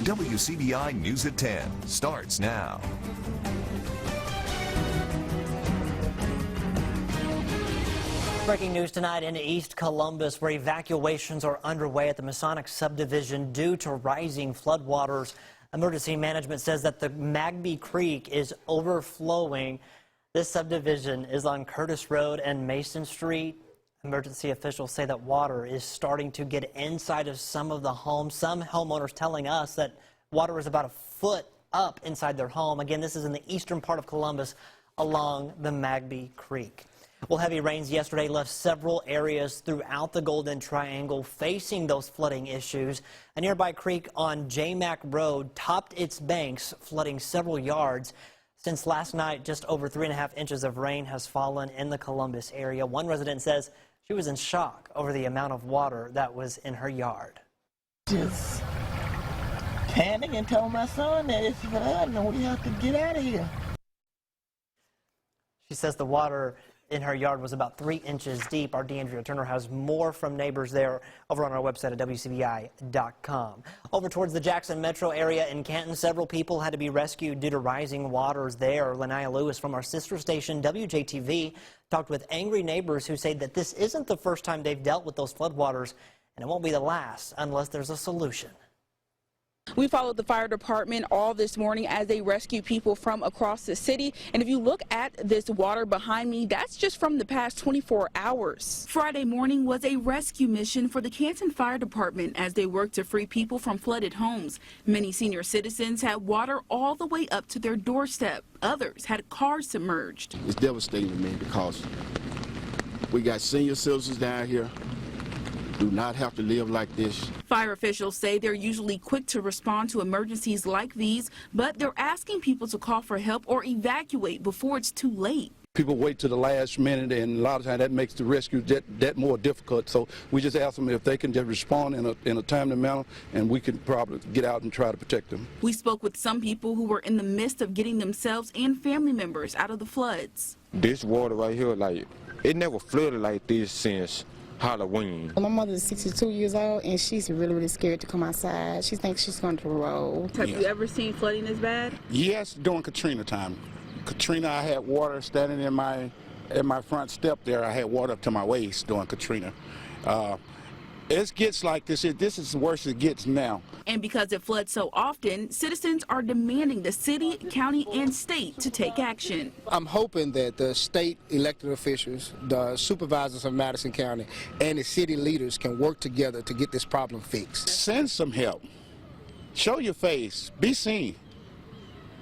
WCBI News at 10 starts now. Breaking news tonight in East Columbus, where evacuations are underway at the Masonic subdivision due to rising floodwaters. Emergency management says that the MAGBY Creek is overflowing. This subdivision is on Curtis Road and Mason Street. Emergency officials say that water is starting to get inside of some of the homes. Some homeowners telling us that water is about a foot up inside their home. Again, this is in the eastern part of Columbus along the MAGBY Creek. Well, heavy rains yesterday left several areas throughout the Golden Triangle facing those flooding issues. A nearby creek on JMac Road topped its banks, flooding several yards. Since last night, just over 3.5 inches of rain has fallen in the Columbus area. One resident says she was in shock over the amount of water that was in her yard. Just panicked and told my son that it's flooding and we have to get out of here. She says the water in her yard was about 3 inches deep. Our DeAndrea Turner has more from neighbors there over on our website at WCBI.com. Over towards the Jackson metro area in Canton, several people had to be rescued due to rising waters there. Lanaya Lewis from our sister station WJTV talked with angry neighbors who say that this isn't the first time they've dealt with those floodwaters, and it won't be the last unless there's a solution. We followed the fire department all this morning as they rescue people from across the city. And if you look at this water behind me, that's just from the past 24 hours. Friday morning was a rescue mission for the Canton Fire Department as they worked to free people from flooded homes. Many senior citizens had water all the way up to their doorstep. Others had cars submerged. It's devastating to me because we got senior citizens down here do not have to live like this. Fire officials say they're usually quick to respond to emergencies like these, but they're asking people to call for help or evacuate before it's too late. People wait to the last minute, and a lot of times that makes the rescue that more difficult. So we just ask them if they can just respond in a timely manner, and we can probably get out and try to protect them. We spoke with some people who were in the midst of getting themselves and family members out of the floods. This water right here, like, it never flooded like this since Halloween. My mother is 62 years old, and she's really scared to come outside. She thinks she's going to roll. Have you ever seen flooding this bad? Yes, during Katrina time. Katrina, I had water standing in my front step there. I had water up to my waist during Katrina. It gets like this. This is the worst it gets now. And because it floods so often, citizens are demanding the city, county, and state to take action. I'm hoping that the state elected officials, the supervisors of Madison County, and the city leaders can work together to get this problem fixed. Send some help. Show your face. Be seen.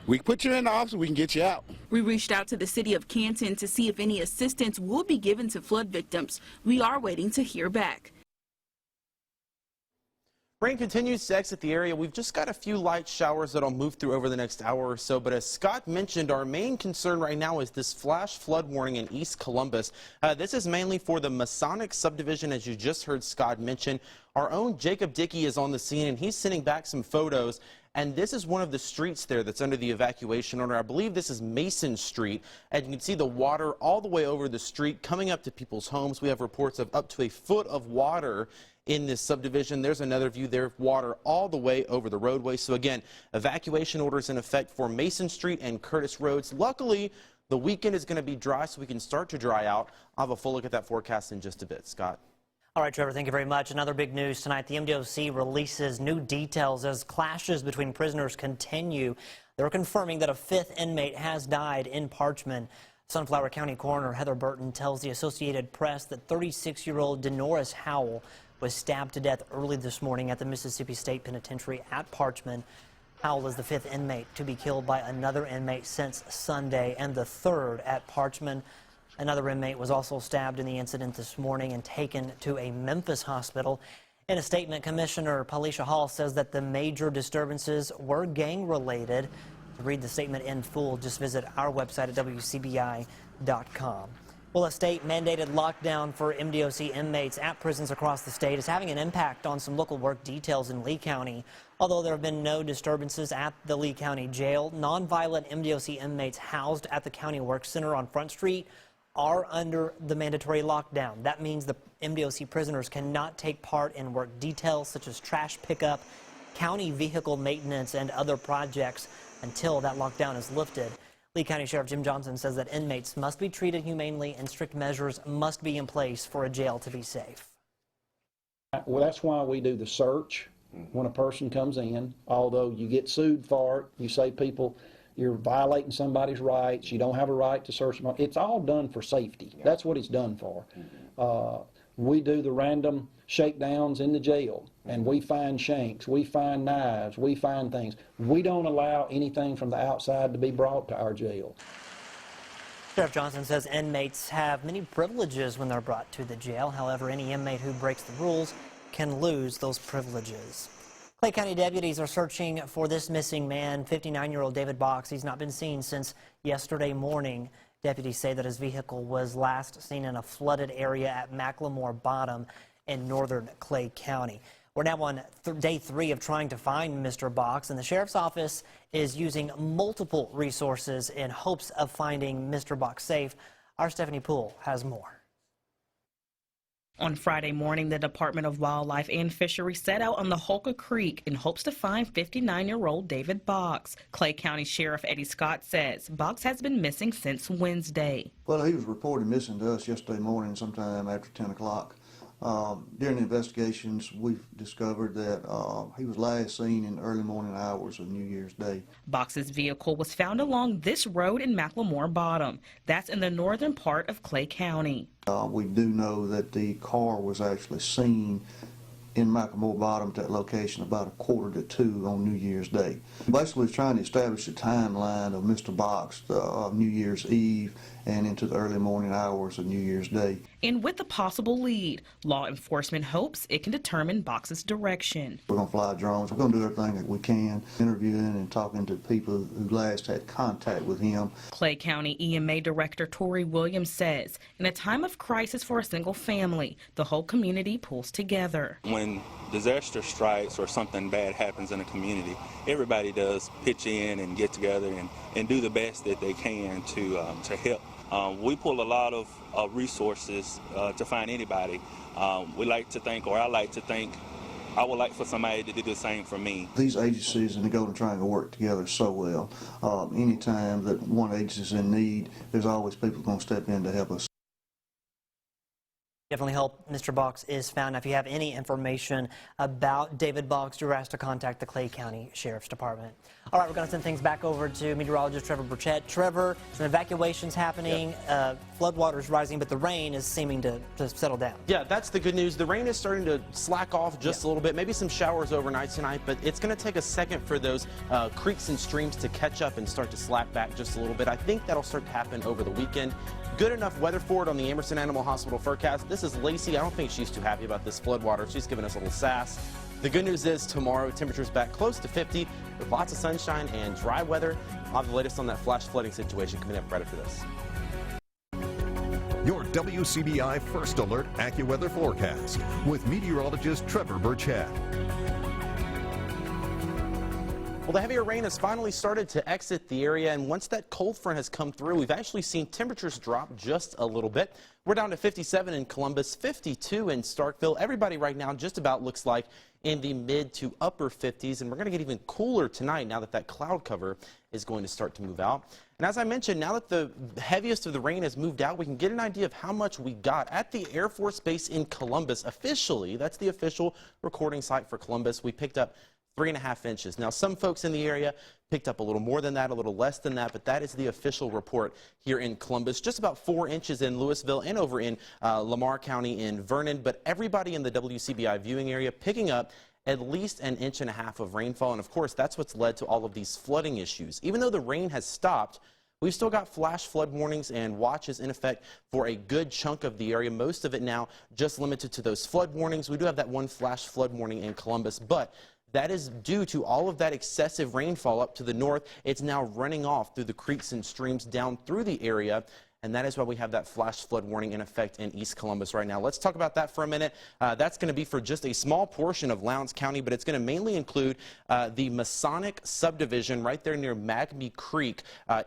We put you in the office, we can get you out. We reached out to the city of Canton to see if any assistance will be given to flood victims. We are waiting to hear back. Rain continues to exit the area. We've just got a few light showers that'll move through over the next hour or so. But as Scott mentioned, our main concern right now is this flash flood warning in East Columbus. This is mainly for the Masonic subdivision, as you just heard Scott mention. Our own Jacob Dickey is on the scene, and he's sending back some photos. And this is one of the streets there that's under the evacuation order. I believe this is Mason Street. And you can see the water all the way over the street coming up to people's homes. We have reports of up to a foot of water in this subdivision. There's another view there of water all the way over the roadway. So again, evacuation orders in effect for Mason Street and Curtis Roads. Luckily, the weekend is going to be dry, so we can start to dry out. I'll have a full look at that forecast in just a bit. Scott. All right, Trevor, thank you very much. Another big news tonight. The MDOC releases new details as clashes between prisoners continue. They're confirming that a 5th inmate has died in Parchman. Sunflower County Coroner Heather Burton tells the Associated Press that 36-year-old Denoris Howell was stabbed to death early this morning at the Mississippi State Penitentiary at Parchman. Howell is the 5th inmate to be killed by another inmate since Sunday, and the 3rd at Parchman. Another inmate was also stabbed in the incident this morning and taken to a Memphis hospital. In a statement, Commissioner Palisha Hall says that the major disturbances were gang-related. To read the statement in full, just visit our website at WCBI.com. Well, a state-mandated lockdown for MDOC inmates at prisons across the state is having an impact on some local work details in Lee County. Although there have been no disturbances at the Lee County Jail, nonviolent MDOC inmates housed at the County Work Center on Front Street are under the mandatory lockdown. That means the MDOC prisoners cannot take part in work details such as trash pickup county vehicle maintenance and other projects until that lockdown is lifted. Lee County Sheriff Jim Johnson says that inmates must be treated humanely and strict measures must be in place for a jail to be safe. Well, that's why we do the search when a person comes in. Although you get sued for it, you say you're violating somebody's rights, you don't have a right to search them. It's all done for safety. That's what it's done for. We do the random shakedowns in the jail, and we find shanks, we find knives, we find things. We don't allow anything from the outside to be brought to our jail. Sheriff Johnson says inmates have many privileges when they're brought to the jail. However, any inmate who breaks the rules can lose those privileges. Clay County deputies are searching for this missing man, 59-year-old David Box. He's not been seen since yesterday morning. Deputies say that his vehicle was last seen in a flooded area at Macklemore Bottom in northern Clay County. We're now on day 3 of trying to find Mr. Box, and the sheriff's office is using multiple resources in hopes of finding Mr. Box safe. Our Stephanie Poole has more. On Friday morning, the Department of Wildlife and Fisheries set out on the Holka Creek in hopes to find 59-year-old David Box. Clay County Sheriff Eddie Scott says Box has been missing since Wednesday. Well, he was reported missing to us yesterday morning sometime after 10 o'clock. During the investigations, we've discovered that he was last seen in the early morning hours of New Year's Day. Box's vehicle was found along this road in Macklemore Bottom. That's in the northern part of Clay County. We do know that the car was actually seen in Macklemore Bottom at that location about 1:45 on New Year's Day. Basically, it's trying to establish a timeline of Mr. Box New Year's Eve and into the early morning hours of New Year's Day. And with the possible lead, law enforcement hopes it can determine Box's direction. We're going to fly drones. We're going to do everything that we can, interviewing and talking to people who last had contact with him. Clay County EMA Director Tori Williams says, in a time of crisis for a single family, the whole community pulls together. When disaster strikes or something bad happens in a community, everybody does pitch in and get together and do the best that they can to help. We pull a lot of resources to find anybody. We like to think, or I like to think, I would like for somebody to do the same for me. These agencies in the Golden Triangle work together so well. Anytime that one agency is in need, there's always people going to step in to help us. Definitely hope Mr. Box is found. Now, if you have any information about David Box, you're asked to contact the Clay County Sheriff's Department. All right, we're going to send things back over to meteorologist Trevor Burchett. Trevor, some evacuations happening, floodwaters rising, but the rain is seeming to settle down. Yeah, that's the good news. The rain is starting to slack off just a little bit, maybe some showers overnight tonight, but it's going to take a second for those creeks and streams to catch up and start to slack back just a little bit. I think that'll start to happen over the weekend. Good enough weather for it on the Emerson Animal Hospital forecast. This is Lacey. I don't think she's too happy about this floodwater. She's giving us a little sass. The good news is tomorrow temperatures back close to 50 with lots of sunshine and dry weather. I'll have the latest on that flash flooding situation coming up right after this. Your WCBI First Alert AccuWeather forecast with meteorologist Trevor Burchett. Well, the heavier rain has finally started to exit the area, and once that cold front has come through, we've actually seen temperatures drop just a little bit. We're down to 57 in Columbus, 52 in Starkville. Everybody right now just about looks like in the mid to upper 50s, and we're going to get even cooler tonight now that cloud cover is going to start to move out. And as I mentioned, now that the heaviest of the rain has moved out, we can get an idea of how much we got at the Air Force Base in Columbus. Officially, that's the official recording site for Columbus. We picked up 3.5 inches. Now, some folks in the area picked up a little more than that, a little less than that, but that is the official report here in Columbus. Just about 4 inches in Louisville and over in Lamar County in Vernon, but everybody in the WCBI viewing area picking up at least 1.5 inches of rainfall. And of course, that's what's led to all of these flooding issues. Even though the rain has stopped, we've still got flash flood warnings and watches in effect for a good chunk of the area. Most of it now just limited to those flood warnings. We do have that one flash flood warning in Columbus, but that is due to all of that excessive rainfall up to the north. It's now running off through the creeks and streams down through the area. and that is why we have that flash flood warning in effect in East Columbus right now. Let's talk about that for a minute. That's going to be for just a small portion of Lowndes County, but it's going to mainly include the Masonic subdivision right there near MAGBY Creek,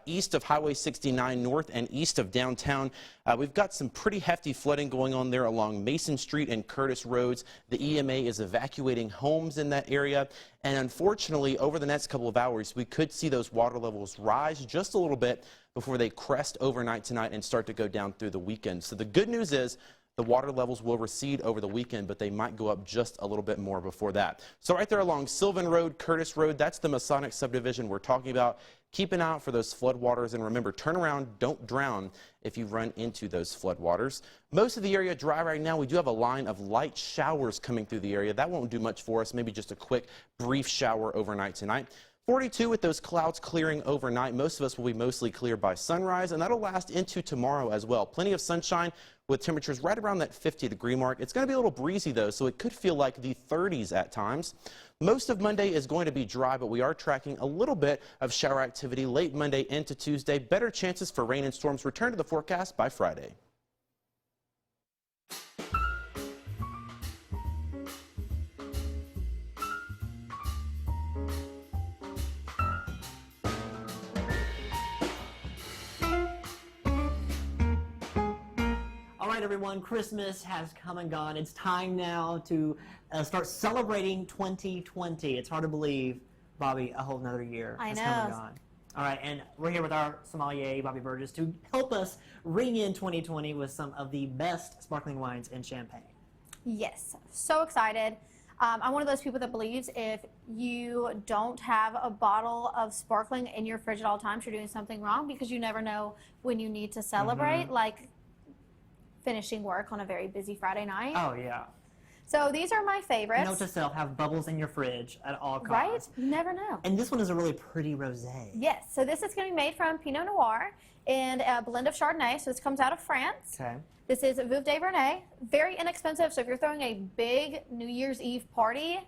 east of Highway 69 north and east of downtown. We've got some pretty hefty flooding going on there along Mason Street and Curtis Roads. The EMA is evacuating homes in that area, and unfortunately over the next couple of hours we could see those water levels rise just a little bit before they crest overnight tonight and start to go down through the weekend. So the good news is the water levels will recede over the weekend, but they might go up just a little bit more before that. So right there along Sylvan Road, Curtis Road, that's the Masonic subdivision we're talking about. Keep an eye out for those floodwaters, and remember, turn around, don't drown if you run into those floodwaters. Most of the area dry right now. We do have a line of light showers coming through the area. That won't do much for us, maybe just a quick, brief shower overnight tonight. 42 with those clouds clearing overnight. Most of us will be mostly clear by sunrise, and that'll last into tomorrow as well. Plenty of sunshine with temperatures right around that 50-degree mark. It's going to be a little breezy, though, so it could feel like the 30s at times. Most of Monday is going to be dry, but we are tracking a little bit of shower activity late Monday into Tuesday. Better chances for rain and storms return to the forecast by Friday. All right, everyone, Christmas has come and gone. It's time now to start celebrating 2020. It's hard to believe, Bobby, a whole nother year has come and gone. All right, and we're here with our sommelier, Bobby Burgess, to help us ring in 2020 with some of the best sparkling wines in Champaign. Yes, so excited. I'm one of those people that believes if you don't have a bottle of sparkling in your fridge at all times, you're doing something wrong, because you never know when you need to celebrate, like finishing work on a very busy Friday night. Oh, yeah. So these are my favorites. Note to self, have bubbles in your fridge at all costs. Right? You never know. And this one is a really pretty rosé. Yes, so this is going to be made from Pinot Noir and a blend of Chardonnay. So this comes out of France. Okay. This is Wcbi Vernay. Very inexpensive, so if you're throwing a big New Year's Eve party,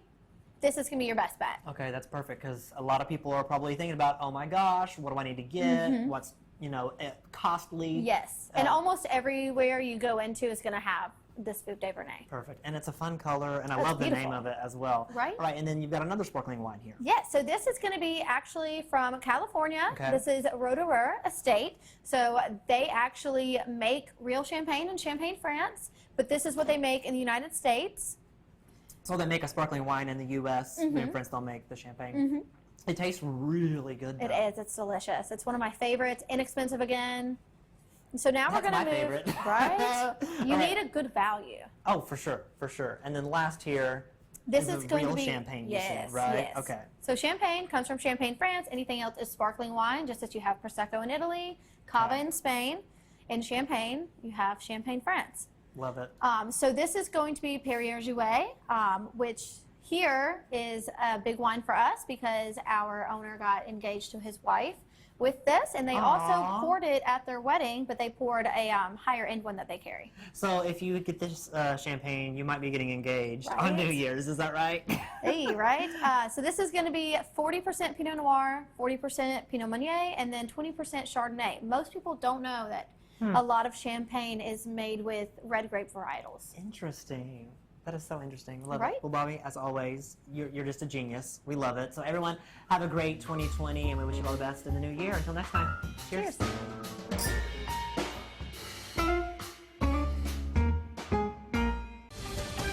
this is going to be your best bet. Okay, that's perfect, because a lot of people are probably thinking about, oh my gosh, what do I need to get? What's, you know, costly? Yes, and almost everywhere you go into is going to have this Wcbi Vernay. Perfect, and it's a fun color, and I That's love beautiful. the name of it as well. Right? All right, and then you've got another sparkling wine here. Yes, so this is going to be actually from California. Okay. This is Roederer Estate. So they actually make real champagne in Champaign, France, but this is what they make in the United States. So they make a sparkling wine in the U.S., in France they'll make the champagne. It tastes really good, though. It is. It's delicious. It's one of my favorites. Inexpensive again. So now we're going to move. Favorite. Right? You need a good value. Oh, for sure, for sure. And then last here, This is going real to be champagne, yes, you said, right? yes. Okay. So champagne comes from Champagne, France. Anything else is sparkling wine, just as you have Prosecco in Italy, Cava in Spain, and Champagne, you have Champagne, France. Love it. So this is going to be Perrier-Jouet, which here is a big wine for us because our owner got engaged to his wife with this, and they also poured it at their wedding, but they poured a higher end one that they carry. So if you get this champagne, you might be getting engaged on New Year's. Is that right? Hey, right? So this is going to be 40% Pinot Noir, 40% Pinot Meunier, and then 20% Chardonnay. Most people don't know that a lot of champagne is made with red grape varietals. Interesting. That is so interesting. Love Right? it. Well, Bobby, as always, you're just a genius. We love it. So everyone, have a great 2020, and we wish you all the best in the new year. Until next time, cheers.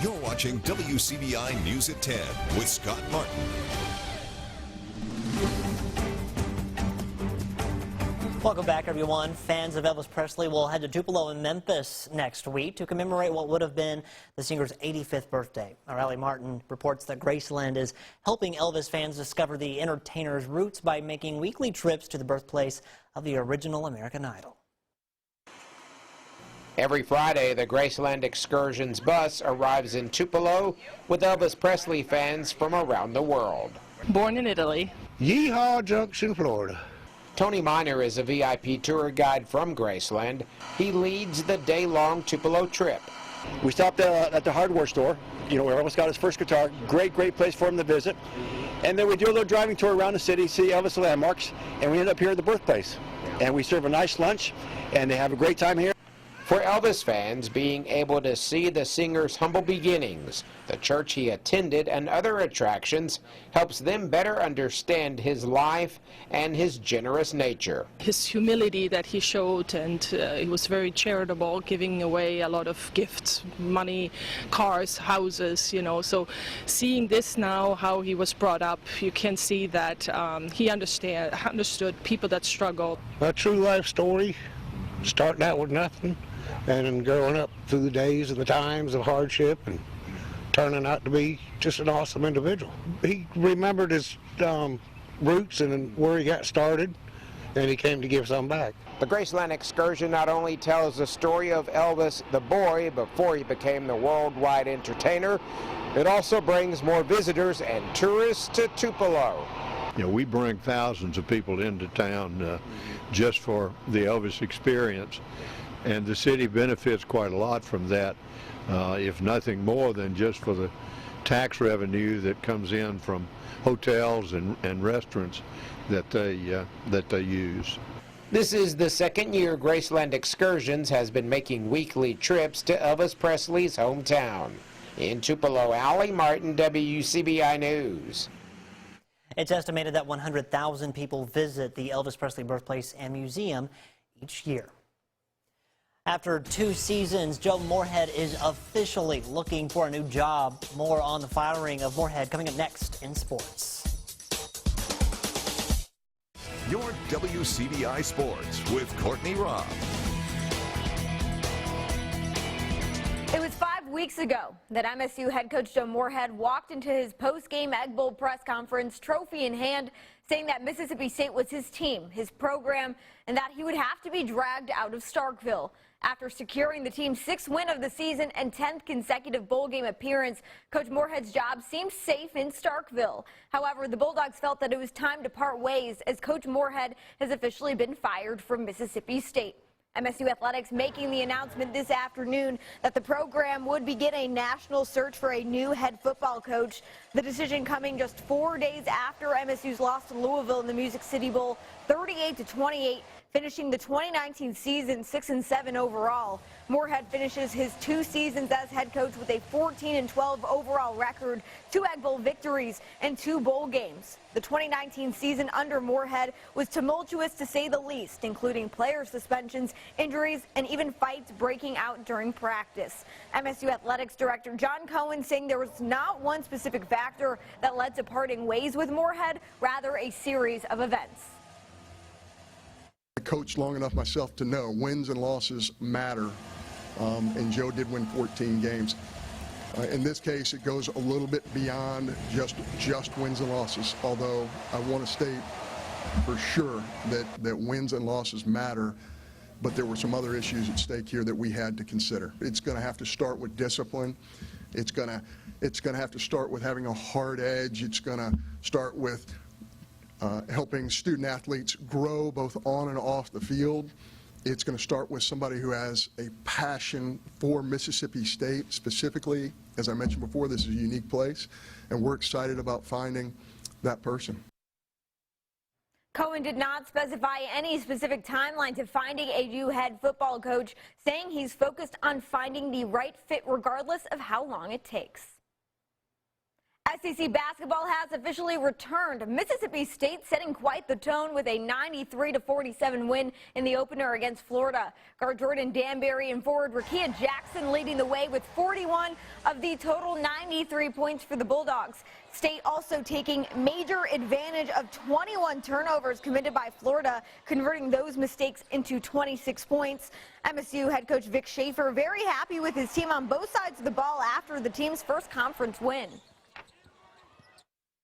You're watching WCBI News at 10 with Scott Martin. Welcome back, everyone. Fans of Elvis Presley will head to Tupelo in Memphis next week to commemorate what would have been the singer's 85th birthday. Our Allie Martin reports that Graceland is helping Elvis fans discover the entertainer's roots by making weekly trips to the birthplace of the original American Idol. Every Friday, the Graceland Excursions bus arrives in Tupelo with Elvis Presley fans from around the world. Born in Italy. Yeehaw Junction, Florida. Tony Miner is a VIP tour guide from Graceland. He leads the day-long Tupelo trip. We stopped at the hardware store, you know, where Elvis got his first guitar. Great place for him to visit. And then we do a little driving tour around the city, see Elvis landmarks, and we end up here at the birthplace. And we serve a nice lunch, and they have a great time here. For Elvis fans, being able to see the singer's humble beginnings, the church he attended, and other attractions helps them better understand his life and his generous nature. His humility that he showed, and he was very charitable, giving away a lot of gifts, money, cars, houses, you know. So seeing this now, how he was brought up, you can see that he understood people that struggle. A true life story, starting out with nothing, and then growing up through the days and the times of hardship and turning out to be just an awesome individual. He remembered his roots and where he got started, and he came to give some back. The Graceland excursion not only tells the story of Elvis the boy before he became the worldwide entertainer, it also brings more visitors and tourists to Tupelo. You know, we bring thousands of people into town just for the Elvis experience, and the city benefits quite a lot from that, if nothing more than just for the tax revenue that comes in from hotels and restaurants that they use. This is the second year Graceland Excursions has been making weekly trips to Elvis Presley's hometown. In Tupelo, Allie Martin, WCBI News. It's estimated that 100,000 people visit the Elvis Presley birthplace and museum each year. After 2 seasons, Joe Moorhead is officially looking for a new job. More on the firing of Moorhead coming up next in sports. Your WCBI Sports with Courtney Robb. It was 5 weeks ago that MSU head coach Joe Moorhead walked into his post-game Egg Bowl press conference, trophy in hand, saying that Mississippi State was his team, his program, and that he would have to be dragged out of Starkville. After securing the team's 6th win of the season and 10th consecutive bowl game appearance, Coach Moorhead's job seemed safe in Starkville. However, the Bulldogs felt that it was time to part ways as Coach Moorhead has officially been fired from Mississippi State. MSU Athletics making the announcement this afternoon that the program would begin a national search for a new head football coach. The decision coming just 4 days after MSU's loss to Louisville in the Music City Bowl, 38-28, finishing the 2019 season 6-7 overall. Moorhead finishes his 2 seasons as head coach with a 14-12 overall record, 2 Egg Bowl victories, and 2 bowl games. The 2019 season under Moorhead was tumultuous to say the least, including player suspensions, injuries, and even fights breaking out during practice. MSU Athletics Director John Cohen saying there was not one specific factor that led to parting ways with Moorhead, rather a series of events. I coached long enough myself to know wins and losses matter, and Joe did win 14 games. In this case, it goes a little bit beyond just wins and losses, although I want to state for sure that wins and losses matter, but there were some other issues at stake here that we had to consider. It's going to have to start with discipline. It's going to have to start with having a hard edge. It's going to start with helping student athletes grow both on and off the field. It's going to start with somebody who has a passion for Mississippi State specifically. As I mentioned before, this is a unique place, and we're excited about finding that person. Cohen did not specify any specific timeline to finding a new head football coach, saying he's focused on finding the right fit regardless of how long it takes. SEC basketball has officially returned. Mississippi State setting quite the tone with a 93-47 win in the opener against Florida. Guard Jordan Danbury and forward Rakia Jackson leading the way with 41 of the total 93 points for the Bulldogs. State also taking major advantage of 21 turnovers committed by Florida, converting those mistakes into 26 points. MSU head coach Vic Schaefer very happy with his team on both sides of the ball after the team's first conference win.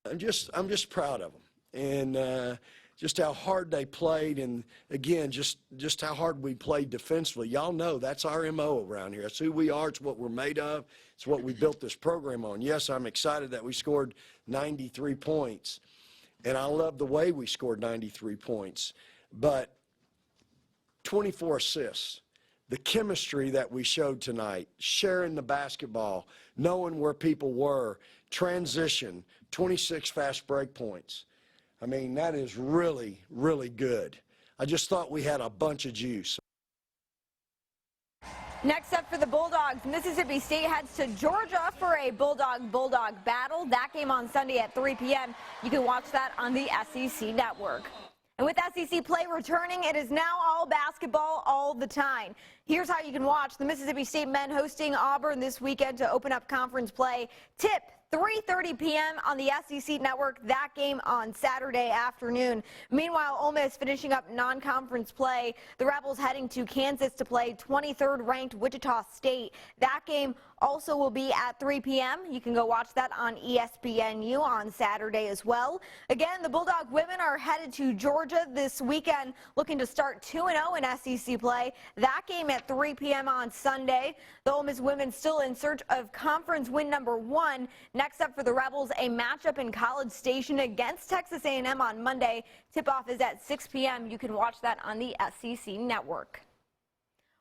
I'm just proud of them, and just how hard they played, and again, just how hard we played defensively. Y'all know that's our MO around here. That's who we are. It's what we're made of. It's what we built this program on. Yes, I'm excited that we scored 93 points, and I love the way we scored 93 points, but 24 assists. The chemistry that we showed tonight, sharing the basketball, knowing where people were, transition, 26 fast break points. I mean, that is really, really good. I just thought we had a bunch of juice. Next up for the Bulldogs, Mississippi State heads to Georgia for a Bulldog battle. That game on Sunday at 3 p.m. You can watch that on the SEC Network. And with SEC play returning, it is now all basketball all the time. Here's how you can watch the Mississippi State men hosting Auburn this weekend to open up conference play. Tip 3:30 p.m. on the SEC Network, that game on Saturday afternoon. Meanwhile, Ole Miss finishing up non-conference play. The Rebels heading to Kansas to play 23rd ranked Wichita State. That game also will be at 3 p.m. You can go watch that on ESPNU on Saturday as well. Again, the Bulldog women are headed to Georgia this weekend, looking to start 2-0 in SEC play. That game at 3 p.m. on Sunday. The Ole Miss women still in search of conference win number 1. Next up for the Rebels, a matchup in College Station against Texas A&M on Monday. Tip-off is at 6 p.m. You can watch that on the SEC Network.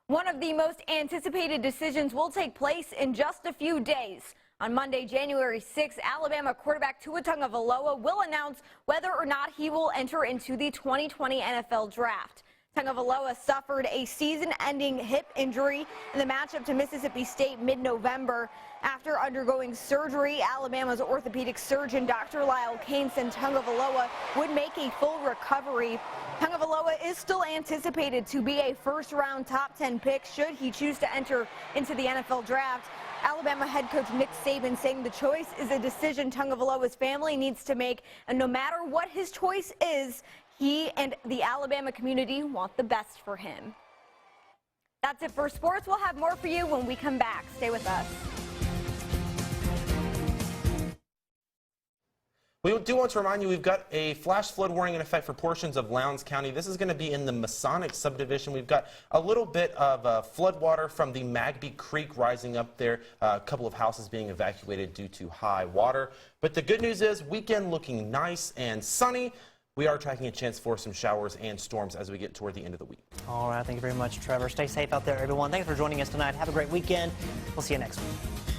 One of the most anticipated decisions will take place in just a few days. On Monday, January 6th, Alabama quarterback Tua Tagovailoa will announce whether or not he will enter into the 2020 NFL Draft. Tagovailoa suffered a season-ending hip injury in the matchup to Mississippi State mid-November. After undergoing surgery, Alabama's orthopedic surgeon, Dr. Lyle Kane, said Tagovailoa would make a full recovery. Tagovailoa is still anticipated to be a first-round top 10 pick should he choose to enter into the NFL Draft. Alabama head coach Nick Saban saying the choice is a decision Tagovailoa's family needs to make, and no matter what his choice is, he and the Alabama community want the best for him. That's it for sports. We'll have more for you when we come back. Stay with us. We do want to remind you we've got a flash flood warning in effect for portions of Lowndes County. This is going to be in the Masonic subdivision. We've got a little bit of flood water from the MAGBY Creek rising up there. A couple of houses being evacuated due to high water. But the good news is weekend looking nice and sunny. We are tracking a chance for some showers and storms as we get toward the end of the week. All right. Thank you very much, Trevor. Stay safe out there, everyone. Thanks for joining us tonight. Have a great weekend. We'll see you next week.